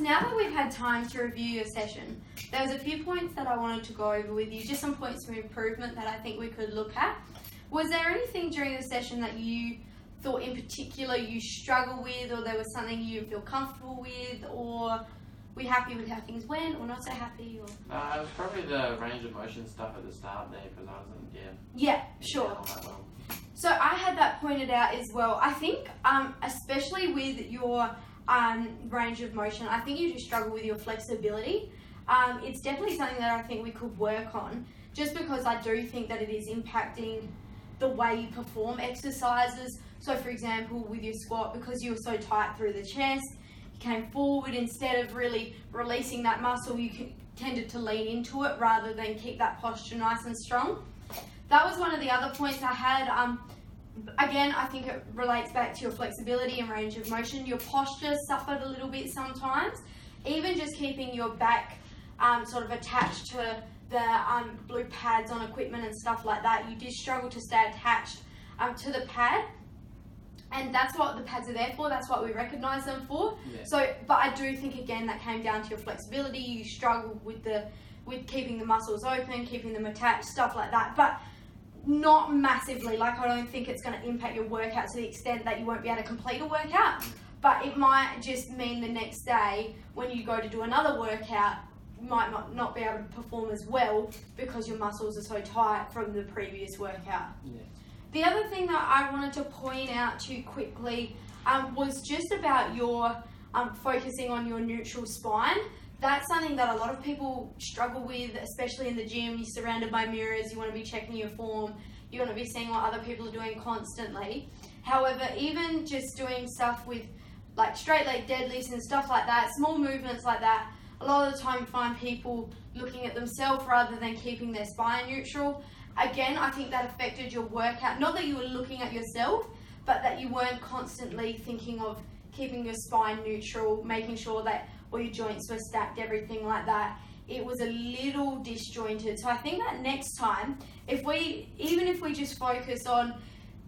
Now that we've had time to review your session, there was a few points that I wanted to go over with you, just some points of improvement that I think we could look at. Was there anything during the session that you thought in particular you struggle with, or there was something you didn't feel comfortable with, or were you happy with how things went, or not so happy? Or It was probably the range of motion stuff at the start there, because I wasn't, sure. on that well. So I had that pointed out as well. I think, especially with your range of motion, I think you do struggle with your flexibility. It's definitely something that I think we could work on, just because I do think that it is impacting the way you perform exercises. So for example, with your squat, because you were so tight through the chest, you came forward, instead of really releasing that muscle, you tended to lean into it rather than keep that posture nice and strong. That was one of the other points I had. Again, I think it relates back to your flexibility and range of motion. Your posture suffered a little bit sometimes. Even just keeping your back sort of attached to the blue pads on equipment and stuff like that, you did struggle to stay attached to the pad. And that's what the pads are there for, that's what we recognise them for. Yeah. So, but I do think again that came down to your flexibility. You struggled with keeping the muscles open, keeping them attached, stuff like that. But not massively. Like, I don't think it's going to impact your workout to the extent that you won't be able to complete a workout. But it might just mean the next day when you go to do another workout, you might not be able to perform as well because your muscles are so tight from the previous workout. Yeah. The other thing that I wanted to point out to you quickly was just about your focusing on your neutral spine. That's something that a lot of people struggle with, especially in the gym. You're surrounded by mirrors, you want to be checking your form, you want to be seeing what other people are doing constantly. However, even just doing stuff with like straight leg deadlifts and stuff like that, small movements like that, a lot of the time you find people looking at themselves rather than keeping their spine neutral. Again, I think that affected your workout. Not that you were looking at yourself, but that you weren't constantly thinking of keeping your spine neutral, making sure that all your joints were stacked, everything like that. It was a little disjointed. So I think that next time, even if we just focus on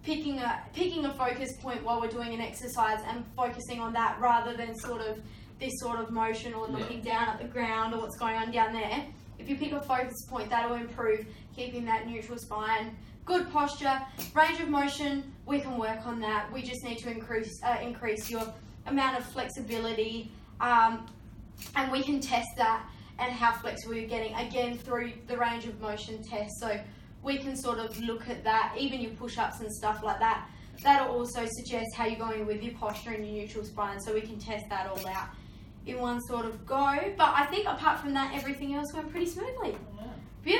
picking a focus point while we're doing an exercise and focusing on that rather than sort of this sort of motion or looking down at the ground or what's going on down there, if you pick a focus point, that'll improve keeping that neutral spine. Good posture, range of motion, we can work on that. We just need to increase your amount of flexibility, and we can test that and how flexible you're getting, again, through the range of motion test. So we can sort of look at that, even your push-ups and stuff like that. That'll also suggest how you're going with your posture and your neutral spine, so we can test that all out in one sort of go. But I think apart from that, everything else went pretty smoothly. Yeah. Beautiful.